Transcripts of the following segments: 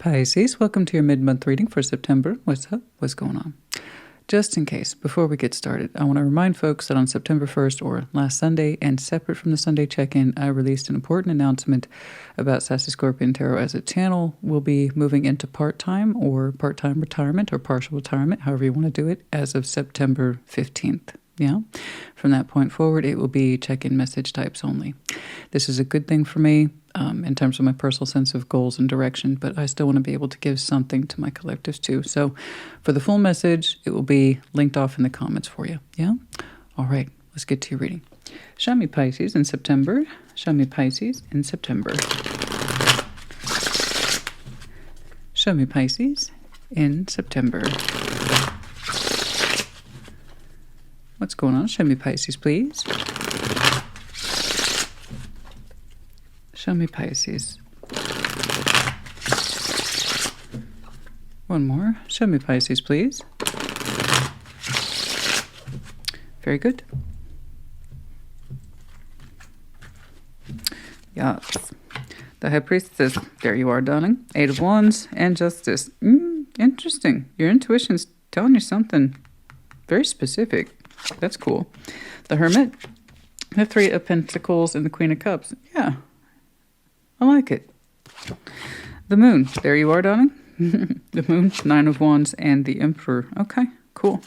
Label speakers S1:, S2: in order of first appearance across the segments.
S1: Pisces, welcome to your mid-month reading for September. What's up? What's going on? Just in case, before we get started, I want to remind folks that on September 1st, or last Sunday, and separate from the Sunday check-in, I released an important announcement about Sassy Scorpion Tarot as a channel. We'll be moving into part-time or part-time retirement or partial retirement, however you want to do it, as of September 15th. Yeah. From that point forward, it will be check-in message types only. This is a good thing for me in terms of my personal sense of goals and direction, but I still want to be able to give something to my collectives too. So for the full message, it will be linked off in the comments for you. Yeah? All right, let's get to your reading. Show me Pisces in September. Show me Pisces in September. Show me Pisces in September. What's going on? Show me Pisces, please. Show me Pisces. One more. Show me Pisces, please. Very good. Yes. The High Priestess. There you are, darling. Eight of Wands and Justice. Interesting. Your intuition's telling you something very specific. That's cool. The Hermit, the Three of Pentacles, and the Queen of Cups. Yeah, I like it. The Moon. There you are, darling. The Moon, Nine of Wands, and the Emperor. Okay, cool.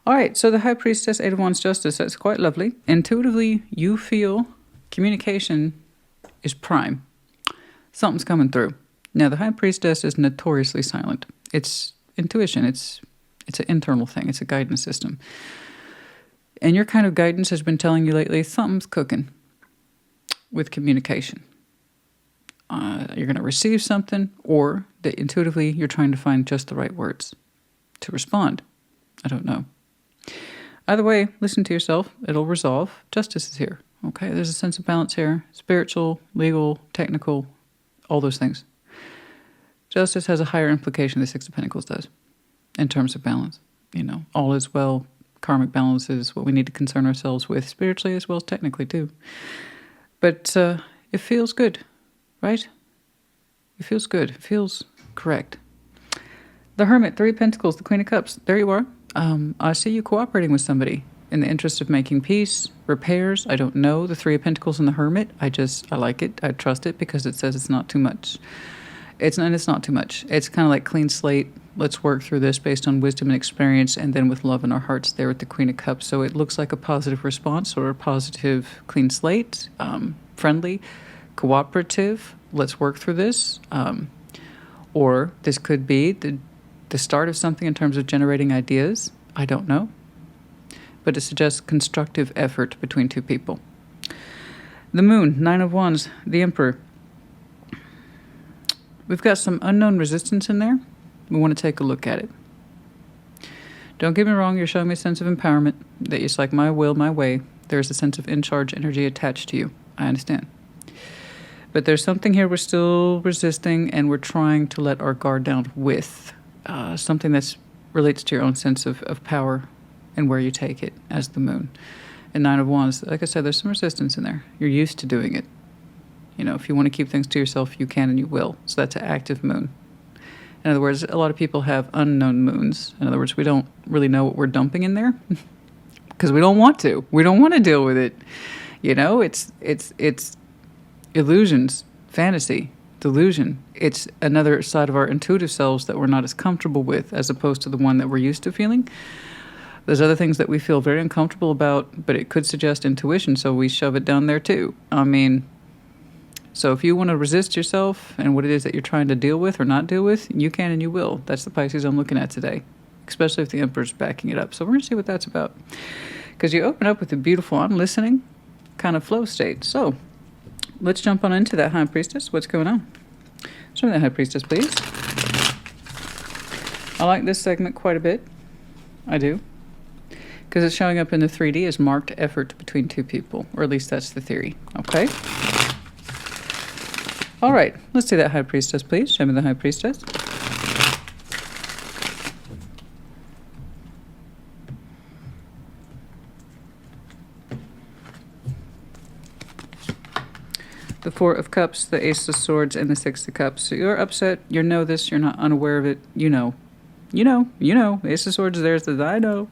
S1: All right, so the High Priestess, Eight of Wands, Justice. That's quite lovely. Intuitively, you feel communication is prime. Something's coming through. Now, the High Priestess is notoriously silent. It's intuition. It's an internal thing. It's a guidance system. And your kind of guidance has been telling you lately, something's cooking with communication. You're going to receive something, or that intuitively you're trying to find just the right words to respond. I don't know. Either way, listen to yourself. It'll resolve. Justice is here. Okay, there's a sense of balance here. Spiritual, legal, technical, all those things. Justice has a higher implication than the Six of Pentacles does in terms of balance. You know, all is well. Karmic balance is what we need to concern ourselves with spiritually as well as technically too. But it feels good, right? It feels good. It feels correct. The Hermit, Three of Pentacles, the Queen of Cups. There you are. I see you cooperating with somebody in the interest of making peace, repairs. I don't know. The Three of Pentacles and the Hermit. I like it. I trust it because it says it's not too much. It's not too much. It's kind of like clean slate. Let's work through this based on wisdom and experience, and then with love in our hearts there with the Queen of Cups. So it looks like a positive response or a positive clean slate, friendly, cooperative. Let's work through this. Or this could be the start of something in terms of generating ideas. I don't know. But it suggests constructive effort between two people. The Moon, Nine of Wands, the Emperor. We've got some unknown resistance in there. We want to take a look at it. Don't get me wrong, you're showing me a sense of empowerment, that it's like my will, my way. There's a sense of in-charge energy attached to you. I understand. But there's something here we're still resisting, and we're trying to let our guard down with something that relates to your own sense of power and where you take it as the Moon. And Nine of Wands, like I said, there's some resistance in there. You're used to doing it. You know, if you want to keep things to yourself, you can and you will. So that's an active moon. In other words, a lot of people have unknown moons. In other words, we don't really know what we're dumping in there because we don't want to. We don't want to deal with it. You know, it's illusions, fantasy, delusion. It's another side of our intuitive selves that we're not as comfortable with as opposed to the one that we're used to feeling. There's other things that we feel very uncomfortable about, but it could suggest intuition, so we shove it down there too. I mean, so if you want to resist yourself and what it is that you're trying to deal with or not deal with, you can and you will. That's the Pisces I'm looking at today, especially if the Emperor's backing it up. So we're going to see what that's about. Because you open up with a beautiful, I'm listening kind of flow state. So let's jump on into that High Priestess. What's going on? Show me that High Priestess, please. I like this segment quite a bit. I do. Because it's showing up in the 3D as marked effort between two people. Or at least that's the theory. Okay? All right, let's see that High Priestess, please. Show me the High Priestess. the Four of Cups, the Ace of Swords, and the Six of Cups. So you're upset. You know this. You're not unaware of it. You know. You know. Ace of Swords, there's the I know.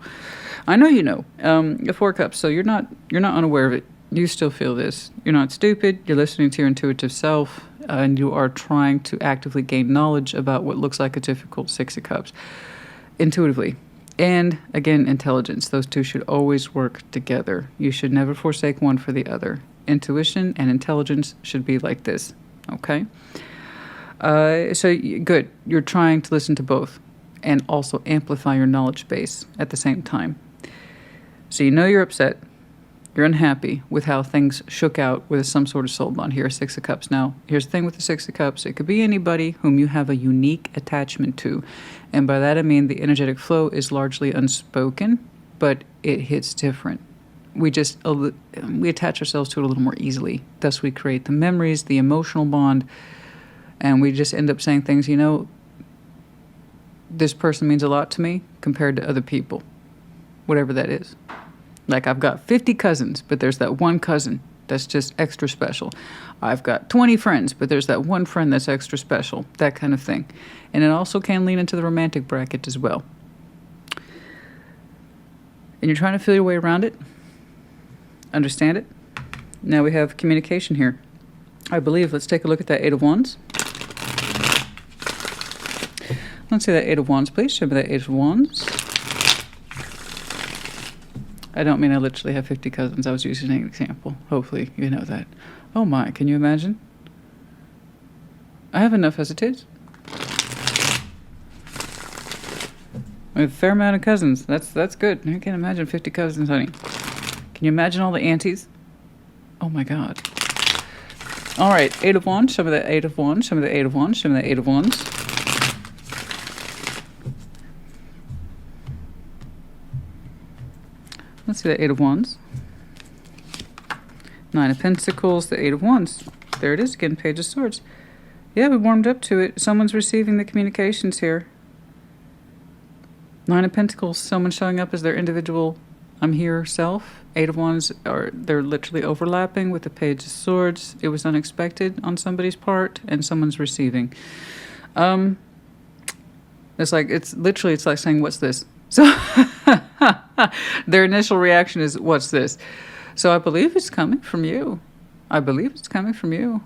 S1: I know you know. The Four of Cups. So you're not unaware of it. You still feel this. You're not stupid. You're listening to your intuitive self, and you are trying to actively gain knowledge about what looks like a difficult Six of Cups. Intuitively. And again, intelligence. Those two should always work together. You should never forsake one for the other. Intuition and intelligence should be like this. Okay? Good. You're trying to listen to both and also amplify your knowledge base at the same time. So you know you're upset. You're unhappy with how things shook out with some sort of soul bond. Here, Six of Cups. Now, here's the thing with the Six of Cups. It could be anybody whom you have a unique attachment to. And by that I mean the energetic flow is largely unspoken, but it hits different. We attach ourselves to it a little more easily. Thus we create the memories, the emotional bond, and we just end up saying things, this person means a lot to me compared to other people, whatever that is. Like, I've got 50 cousins, but there's that one cousin that's just extra special. I've got 20 friends, but there's that one friend that's extra special, that kind of thing. And it also can lean into the romantic bracket as well. And you're trying to feel your way around it, understand it. Now we have communication here. I believe, let's take a look at that Eight of Wands. Let's see that Eight of Wands, please. Show me that Eight of Wands. I don't mean I literally have 50 cousins. I was using an example. Hopefully you know that. Oh my, can you imagine? I have enough as it is. I have a fair amount of cousins. That's good. I can't imagine 50 cousins, honey. Can you imagine all the aunties? Oh my God. All right, Eight of Wands. Show me that Eight of Wands. Show me the Eight of Wands. Show me the Eight of Wands. Let's see the Eight of Wands. Nine of Pentacles, the Eight of Wands. There it is again, Page of Swords. Yeah, we warmed up to it. Someone's receiving the communications here. Nine of Pentacles, someone showing up as their individual I'm here self. Eight of Wands, they're literally overlapping with the Page of Swords. It was unexpected on somebody's part, and someone's receiving. It's like saying, what's this? So their initial reaction is, what's this? So I believe it's coming from you. I believe it's coming from you.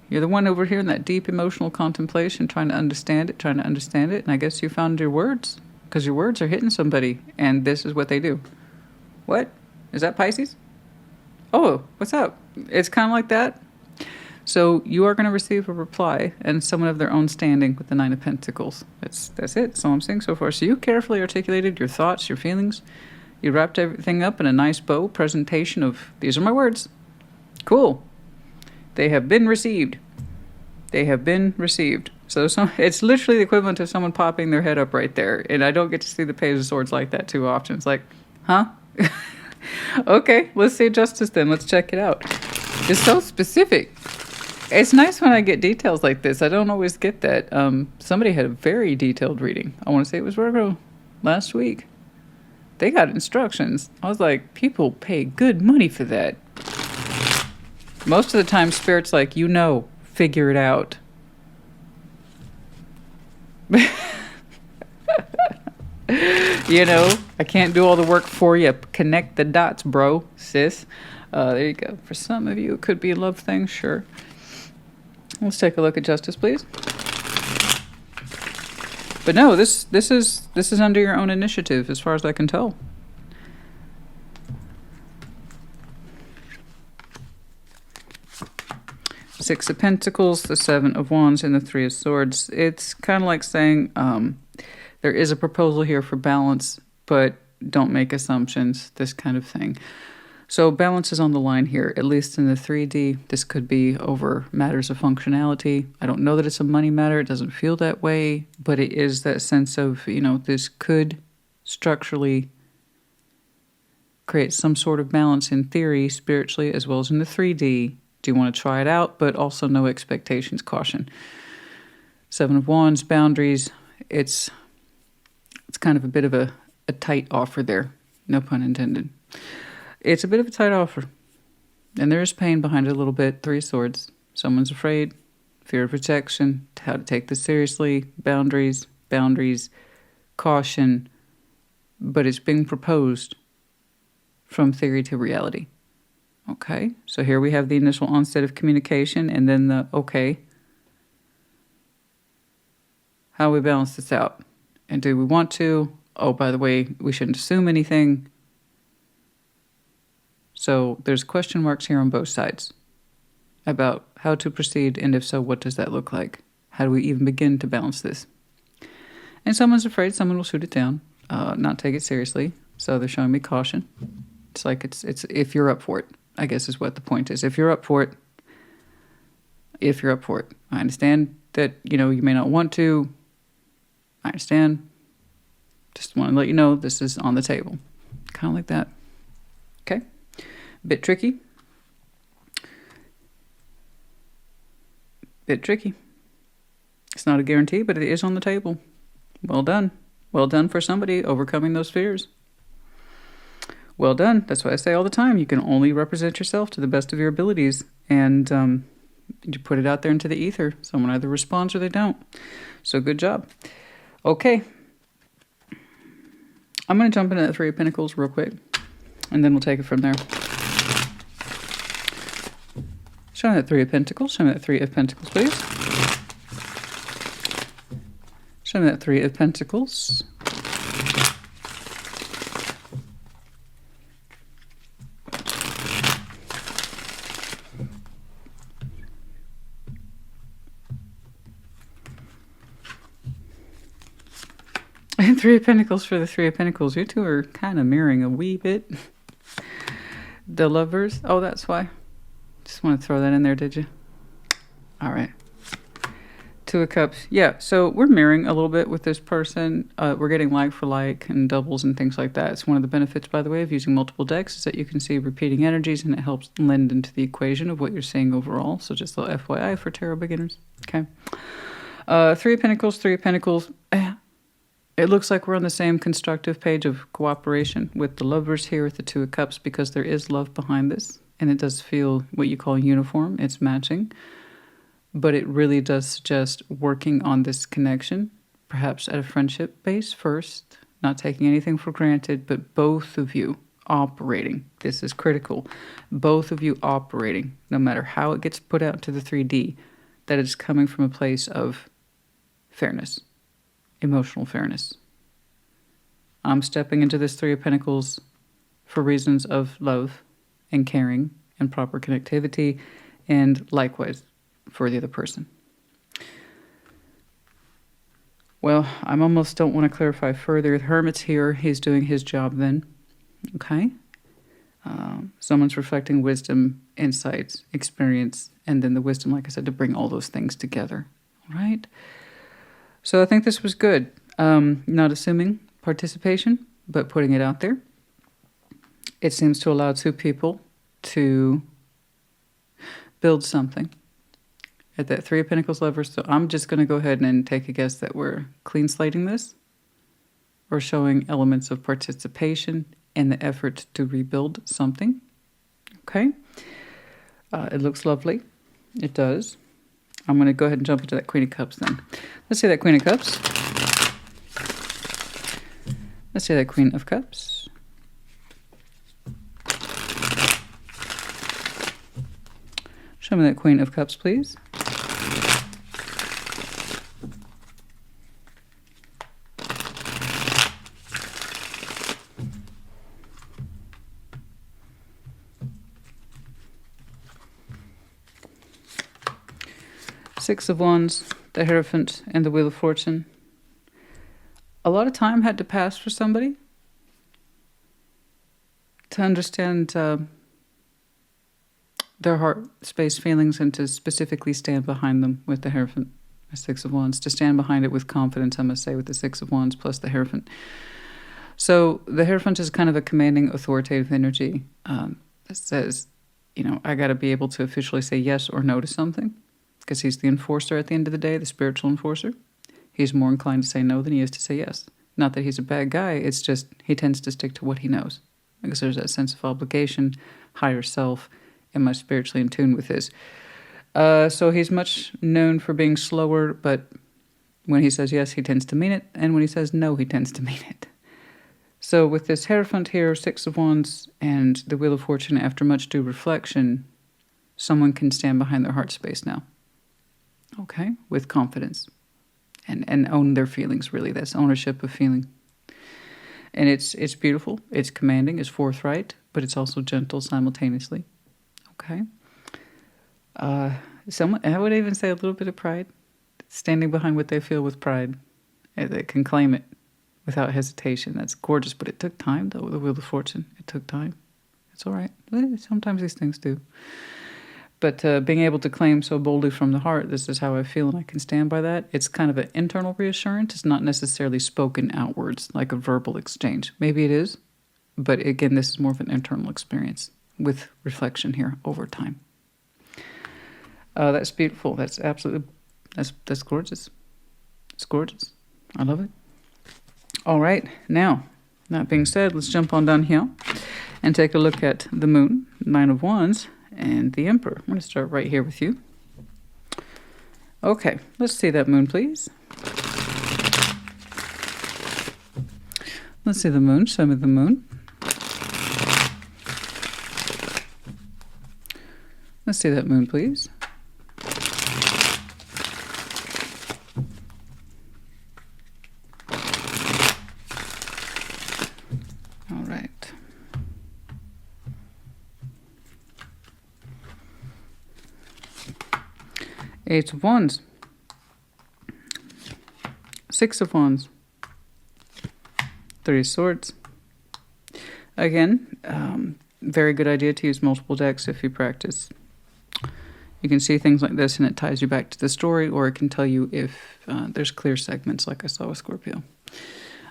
S1: You're the one over here in that deep emotional contemplation, trying to understand it. And I guess you found your words, because your words are hitting somebody, and this is what they do. What? Is that Pisces? Oh, what's up? It's kind of like that. So you are going to receive a reply, and someone of their own standing with the Nine of Pentacles. That's it. That's all I'm saying so far. So you carefully articulated your thoughts, your feelings. You wrapped everything up in a nice bow presentation of, these are my words. Cool. They have been received. They have been received. So it's literally the equivalent of someone popping their head up right there. And I don't get to see the Page of Swords like that too often. It's like, huh? Okay, let's see justice then. Let's check it out. It's so specific. It's nice when I get details like this. I don't always get that. Somebody had a very detailed reading. I want to say it was Virgo last week. They got instructions. I was like, people pay good money for that. Most of the time, Spirit's like, figure it out. I can't do all the work for you. Connect the dots, bro, sis. There you go. For some of you, it could be a love thing, sure. Let's take a look at justice, please. But no, this is under your own initiative, as far as I can tell. Six of Pentacles, the Seven of Wands, and the Three of Swords. It's kind of like saying there is a proposal here for balance, but don't make assumptions, this kind of thing. So balance is on the line here, at least in the 3D. This could be over matters of functionality. I don't know that it's a money matter. It doesn't feel that way, but it is that sense of, this could structurally create some sort of balance in theory, spiritually, as well as in the 3D. Do you want to try it out? But also no expectations, caution. Seven of Wands, boundaries. It's kind of a bit of a tight offer there. No pun intended. It's a bit of a tight offer. And there is pain behind it a little bit. 3 of Swords. Someone's afraid. Fear of rejection. How to take this seriously. Boundaries. Caution. But it's being proposed from theory to reality. Okay, so here we have the initial onset of communication and then the okay. How we balance this out? And do we want to? Oh, by the way, we shouldn't assume anything. So there's question marks here on both sides about how to proceed, and if so, what does that look like? How do we even begin to balance this? And someone's afraid someone will shoot it down, not take it seriously. So they're showing me caution. It's like it's if you're up for it, I guess is what the point is. If you're up for it, I understand that, you may not want to. I understand. Just want to let you know this is on the table. Kind of like that. Okay. Bit tricky. It's not a guarantee, but it is on the table. Well done. Well done for somebody overcoming those fears. Well done. That's what I say all the time. You can only represent yourself to the best of your abilities. And you put it out there into the ether. Someone either responds or they don't. So good job. Okay. I'm going to jump into that 3 of Pentacles real quick. And then we'll take it from there. Show me that 3 of Pentacles. Show me that 3 of Pentacles, please. Show me that 3 of Pentacles. And 3 of Pentacles for the 3 of Pentacles. You two are kind of mirroring a wee bit. The Lovers. Oh, that's why. Just want to throw that in there, did you? All right. 2 of Cups. Yeah, so we're mirroring a little bit with this person. We're getting like for like and doubles and things like that. It's one of the benefits, by the way, of using multiple decks is that you can see repeating energies and it helps lend into the equation of what you're seeing overall. So just a little FYI for tarot beginners. Okay. 3 of Pentacles, 3 of Pentacles. It looks like we're on the same constructive page of cooperation with the Lovers here with the 2 of Cups because there is love behind this. And it does feel what you call uniform. It's matching. But it really does suggest working on this connection, perhaps at a friendship base first, not taking anything for granted, but both of you operating. This is critical. Both of you operating, no matter how it gets put out to the 3D, that it's coming from a place of fairness. Emotional fairness. I'm stepping into this 3 of Pentacles for reasons of love and caring and proper connectivity, and likewise for the other person. Well, I almost don't want to clarify further. The Hermit's here. He's doing his job then. Okay? Someone's reflecting wisdom, insights, experience, and then the wisdom, like I said, to bring all those things together. All right? So I think this was good. Not assuming participation, but putting it out there. It seems to allow 2 people to build something. At that 3 of Pentacles Lovers, so I'm just going to go ahead and take a guess that we're clean slating this or showing elements of participation in the effort to rebuild something. Okay? It looks lovely. It does. I'm going to go ahead and jump into that Queen of Cups then. Let's see that Queen of Cups. Let's see that Queen of Cups. Show me that Queen of Cups, please. Six of Wands, the Hierophant, and the Wheel of Fortune. A lot of time had to pass for somebody to understand their heart space feelings and to specifically stand behind them with the Hierophant, the 6 of Wands. To stand behind it with confidence, I must say, with the 6 of Wands plus the Hierophant. So the Hierophant is kind of a commanding, authoritative energy that says, I got to be able to officially say yes or no to something. Because he's the enforcer at the end of the day, the spiritual enforcer. He's more inclined to say no than he is to say yes. Not that he's a bad guy, it's just he tends to stick to what he knows. Because there's that sense of obligation, higher self, am I spiritually in tune with this? So he's much known for being slower, but when he says yes, he tends to mean it. And when he says no, he tends to mean it. So with this Hierophant here, Six of Wands, and the Wheel of Fortune, after much due reflection, someone can stand behind their heart space now. Okay? With confidence. And own their feelings, really. That's ownership of feeling. And it's beautiful. It's commanding. It's forthright. But it's also gentle simultaneously. Okay? I would even say a little bit of pride. Standing behind what they feel with pride. They can claim it without hesitation. That's gorgeous. But it took time, though, with the Wheel of Fortune. It took time. It's all right. Sometimes these things do. But being able to claim so boldly from the heart, this is how I feel, and I can stand by that. It's kind of an internal reassurance. It's not necessarily spoken outwards, like a verbal exchange. Maybe it is, but again, this is more of an internal experience with reflection here over time. That's beautiful. That's absolutely, that's gorgeous. It's gorgeous. I love it. All right, now, that being said, let's jump on down here and take a look at the Moon, Nine of Wands, and the Emperor. I'm going to start right here with you. Okay, let's see that Moon, please. Let's see the Moon. Show me the Moon. Let's see that Moon, please. All right. Eight of Wands, Six of Wands, Three of Swords. Again, very good idea to use multiple decks if you practice. You can see things like this and it ties you back to the story, or it can tell you if there's clear segments like I saw with Scorpio.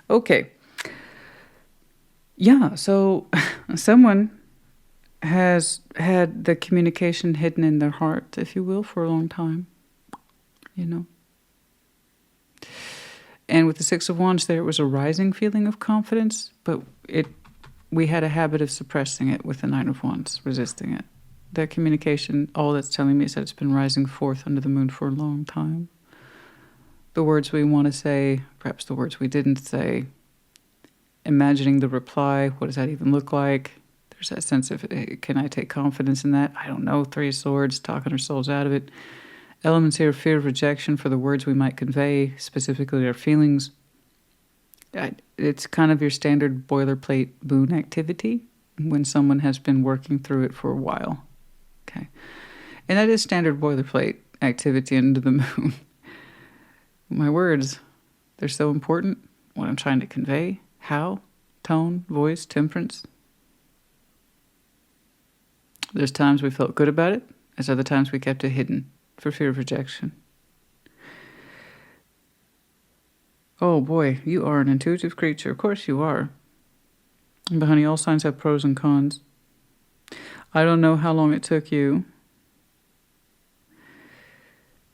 S1: Okay. Yeah, so someone has had the communication hidden in their heart, if you will, for a long time, you know. And with the Six of Wands there, it was a rising feeling of confidence, but we had a habit of suppressing it with the Nine of Wands, resisting it. That communication, all that's telling me is that it's been rising forth under the Moon for a long time. The words we want to say, perhaps the words we didn't say, imagining the reply, what does that even look like? There's that sense of, can I take confidence in that? I don't know. Three of Swords, talking ourselves out of it. Elements here of fear of rejection for the words we might convey, specifically our feelings. It's kind of your standard boilerplate Moon activity when someone has been working through it for a while. Okay. And that is standard boilerplate activity under the Moon. My words, they're so important. What I'm trying to convey, how, tone, voice, temperance. There's times we felt good about it. There's other times we kept it hidden for fear of rejection. Oh boy, you are an intuitive creature. Of course you are. But honey, all signs have pros and cons. I don't know how long it took you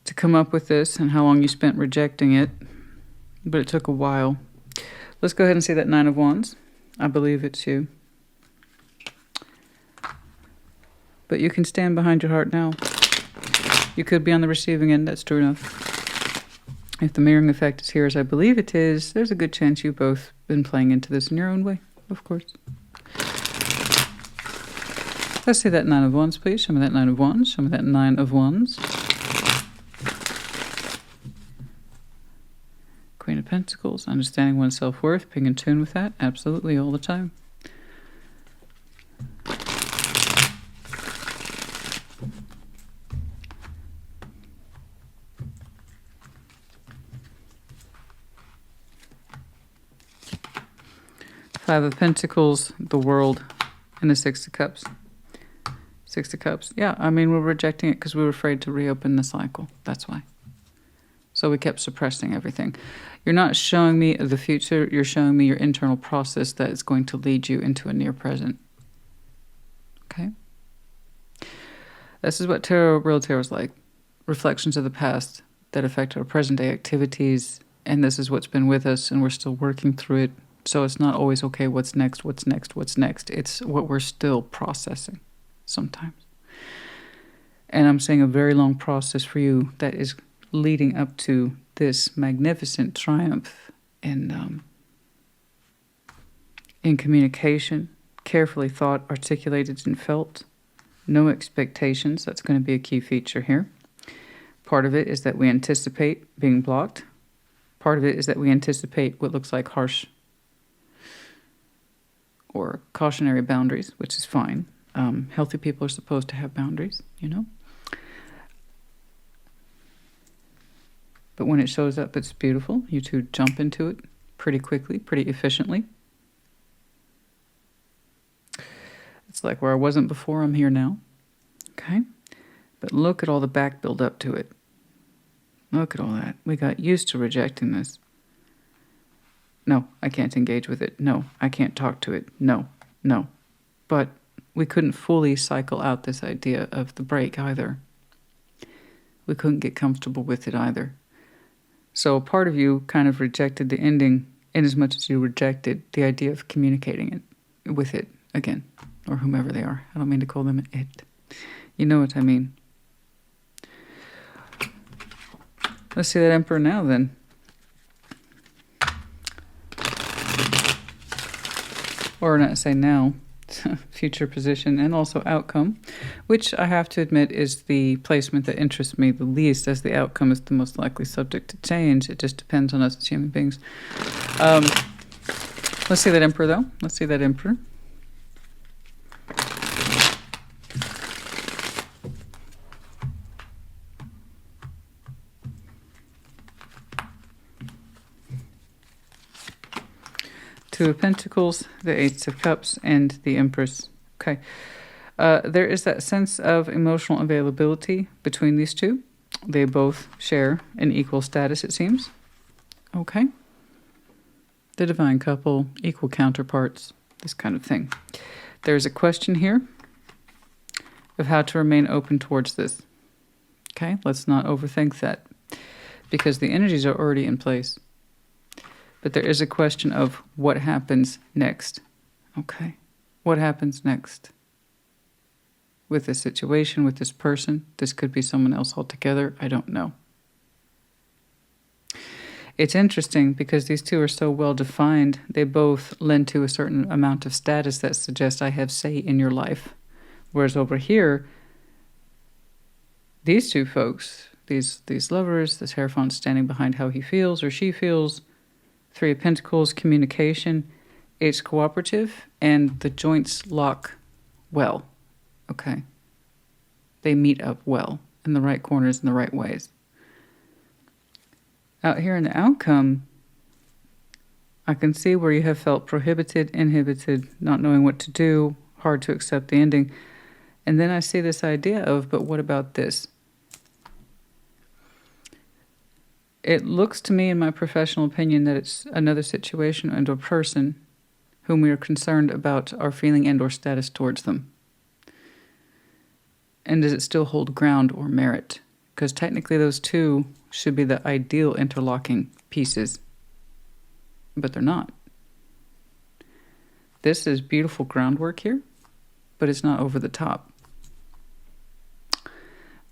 S1: to come up with this and how long you spent rejecting it, but it took a while. Let's go ahead and see that Nine of Wands. I believe it's you. But you can stand behind your heart now. You could be on the receiving end, that's true enough. If the mirroring effect is here, as I believe it is, there's a good chance you've both been playing into this in your own way, of course. Let's see that Nine of Wands, please. Show me that Nine of Wands. Show me that Nine of Wands. Queen of Pentacles, understanding one's self-worth, being in tune with that, absolutely, all the time. Five of Pentacles, the World, and the Six of Cups. Six of Cups. Yeah, I mean, we're rejecting it because we were afraid to reopen the cycle. That's why. So we kept suppressing everything. You're not showing me the future. You're showing me your internal process that is going to lead you into a near present. Okay? This is what real tarot is like. Reflections of the past that affect our present day activities. And this is what's been with us, and we're still working through it. So it's not always, okay, what's next, what's next, what's next. It's what we're still processing sometimes. And I'm saying a very long process for you that is leading up to this magnificent triumph in communication, carefully thought, articulated, and felt. No expectations. That's going to be a key feature here. Part of it is that we anticipate being blocked. Part of it is that we anticipate what looks like harsh or cautionary boundaries, which is fine. Healthy people are supposed to have boundaries, you know. But when it shows up, it's beautiful. You two jump into it pretty quickly, pretty efficiently. It's like where I wasn't before, I'm here now. Okay? But look at all the back build up to it. Look at all that. We got used to rejecting this. No, I can't engage with it. No, I can't talk to it. No, no. But we couldn't fully cycle out this idea of the break either. We couldn't get comfortable with it either. So a part of you kind of rejected the ending in as much as you rejected the idea of communicating it with it again, or whomever they are. I don't mean to call them it. You know what I mean. Let's see that Emperor now then. Or not say now, future position and also outcome, which I have to admit is the placement that interests me the least, as the outcome is the most likely subject to change. It just depends on us as human beings. Let's see that Emperor though. Let's see that Emperor. Two of Pentacles, the Ace of Cups, and the Empress. Okay. There is that sense of emotional availability between these two. They both share an equal status, it seems. Okay. The divine couple, equal counterparts, this kind of thing. There's a question here of how to remain open towards this. Okay, let's not overthink that, because the energies are already in place. But there is a question of what happens next. Okay, what happens next? With this situation, with this person, this could be someone else altogether, I don't know. It's interesting because these two are so well defined. They both lend to a certain amount of status that suggests I have say in your life. Whereas over here, these two folks, these lovers, this Hierophant standing behind how he feels or she feels, Three of Pentacles, communication, it's cooperative, and the joints lock well. Okay. They meet up well in the right corners in the right ways. Out here in the outcome, I can see where you have felt prohibited, inhibited, not knowing what to do, hard to accept the ending. And then I see this idea of, but what about this? It looks to me, in my professional opinion, that it's another situation and a person whom we are concerned about our feeling and or status towards them. And does it still hold ground or merit? Because technically those two should be the ideal interlocking pieces. But they're not. This is beautiful groundwork here, but it's not over the top.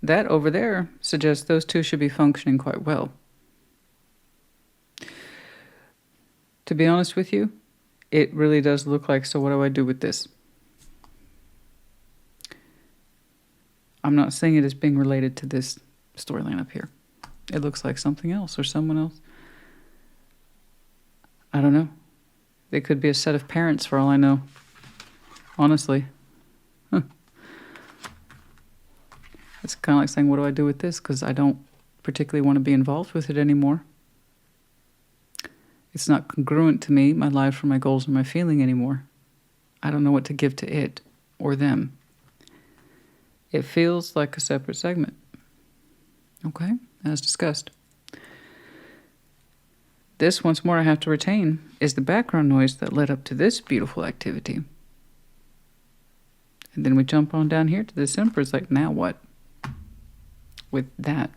S1: That over there suggests those two should be functioning quite well. To be honest with you, it really does look like, so what do I do with this? I'm not saying it as being related to this storyline up here. It looks like something else or someone else. I don't know. They could be a set of parents for all I know. Honestly. It's kind of like saying, what do I do with this? Because I don't particularly want to be involved with it anymore. It's not congruent to me, my life, or my goals, or my feeling anymore. I don't know what to give to it or them. It feels like a separate segment. Okay, as discussed. This, once more, I have to retain, is the background noise that led up to this beautiful activity. And then we jump on down here to this Emperor. It's like, now what? With that.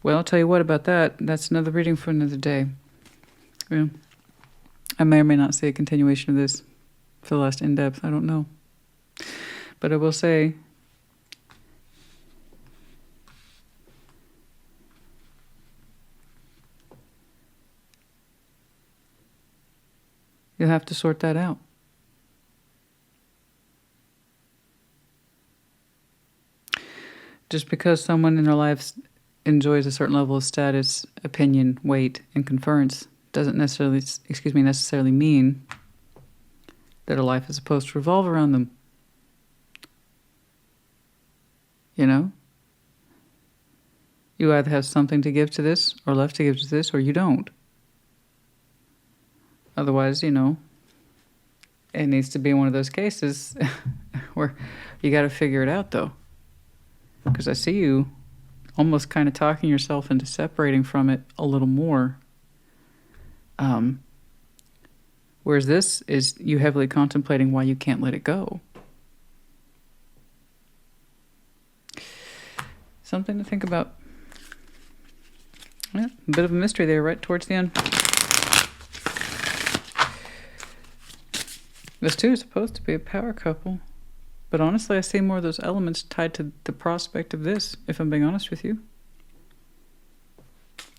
S1: Well, I'll tell you what about that. That's another reading for another day. Yeah. I may or may not see a continuation of this for the last in-depth. I don't know. But I will say, you'll have to sort that out. Just because someone in their lives enjoys a certain level of status, opinion, weight, and conference doesn't necessarily mean that a life is supposed to revolve around them. You know? You either have something to give to this, or left to give to this, or you don't. Otherwise, you know, it needs to be one of those cases where you got to figure it out, though. Because I see you almost kind of talking yourself into separating from it a little more. Whereas this is you heavily contemplating why you can't let it go. Something to think about. Yeah, a bit of a mystery there right towards the end. This too is supposed to be a power couple. But honestly, I see more of those elements tied to the prospect of this, if I'm being honest with you.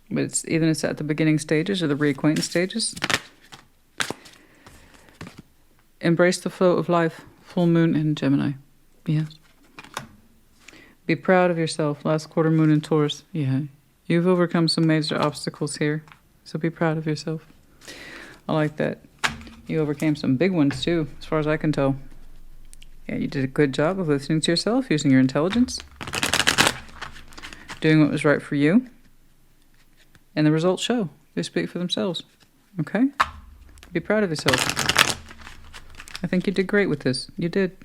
S1: But it's at the beginning stages or the reacquaintance stages. Embrace the flow of life. Full moon in Gemini. Yes. Be proud of yourself. Last quarter moon in Taurus. Yeah. You've overcome some major obstacles here. So be proud of yourself. I like that. You overcame some big ones too, as far as I can tell. Yeah, you did a good job of listening to yourself, using your intelligence, doing what was right for you, and the results show. They speak for themselves. Okay? Be proud of yourself. I think you did great with this. You did.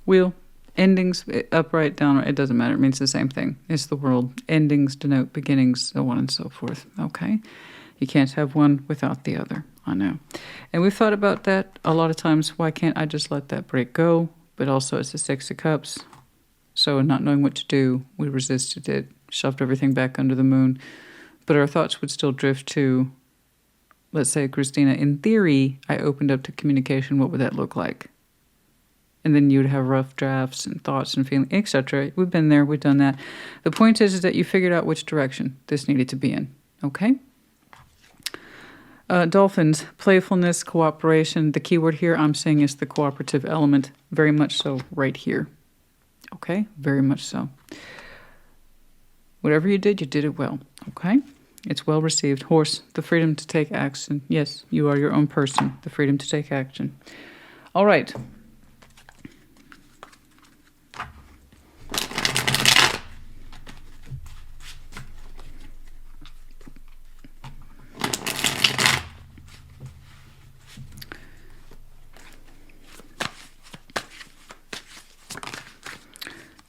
S1: Wheel. Endings, upright, downright, it doesn't matter. It means the same thing. It's the world. Endings denote beginnings, so on and so forth. Okay? You can't have one without the other. I know. And we've thought about that a lot of times. Why can't I just let that break go? But also it's the Six of Cups. So not knowing what to do, we resisted it, shoved everything back under the moon. But our thoughts would still drift to, let's say, Christina, in theory, I opened up to communication. What would that look like? And then you'd have rough drafts and thoughts and feelings, etc. We've been there. We've done that. The point is that you figured out which direction this needed to be in. Okay? Dolphins, playfulness, cooperation. The key word here I'm saying is the cooperative element. Very much so right here. Okay? Very much so. Whatever you did it well. Okay? It's well received. Horse, the freedom to take action. Yes, you are your own person. The freedom to take action. All right.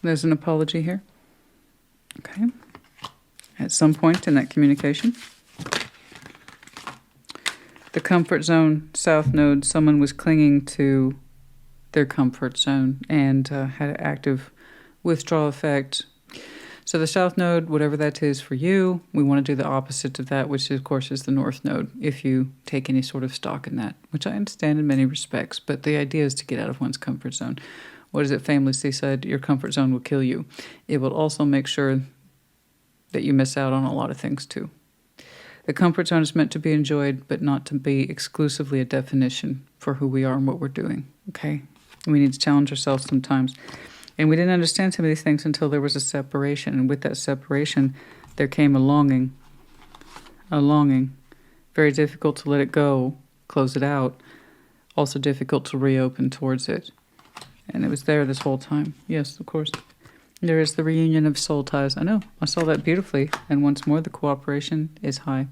S1: There's an apology here. Okay. At some point in that communication. The comfort zone, south node, someone was clinging to their comfort zone and had an active withdrawal effect. So the south node, whatever that is for you, we want to do the opposite of that, which of course is the north node, if you take any sort of stock in that, which I understand in many respects, but the idea is to get out of one's comfort zone. What is it famously said? Your comfort zone will kill you. It will also make sure that you miss out on a lot of things too. The comfort zone is meant to be enjoyed, but not to be exclusively a definition for who we are and what we're doing. Okay? We need to challenge ourselves sometimes. And we didn't understand some of these things until there was a separation. And with that separation, there came a longing. A longing. Very difficult to let it go, close it out. Also difficult to reopen towards it. And it was there this whole time. Yes, of course. There is the reunion of soul ties. I know. I saw that beautifully. And once more, the cooperation is high.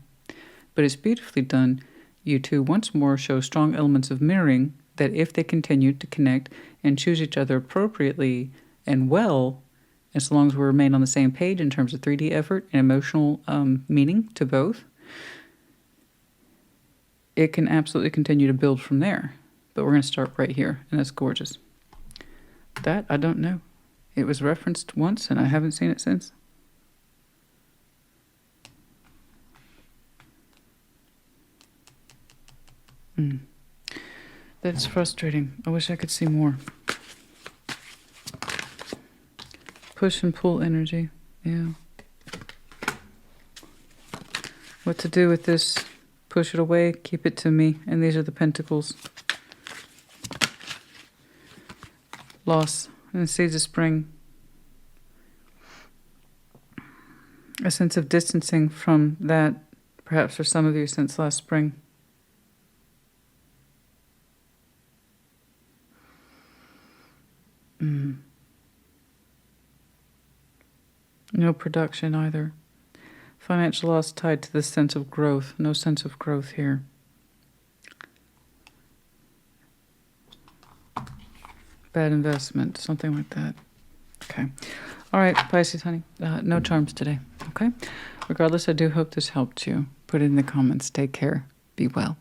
S1: But it's beautifully done. You two once more show strong elements of mirroring that if they continue to connect and choose each other appropriately and well, as long as we remain on the same page in terms of 3D effort and emotional meaning to both, it can absolutely continue to build from there. But we're going to start right here, and that's gorgeous. That, I don't know. It was referenced once, and I haven't seen it since. That's frustrating. I wish I could see more. Push and pull energy. Yeah. What to do with this? Push it away, keep it to me. And these are the pentacles. Loss and the seeds of spring. A sense of distancing from that, perhaps for some of you, since last spring. No production either. Financial loss tied to the sense of growth. No sense of growth here. Bad investment, something like that. Okay. All right, Pisces, honey. No charms today. Okay? Regardless, I do hope this helped you. Put it in the comments. Take care. Be well.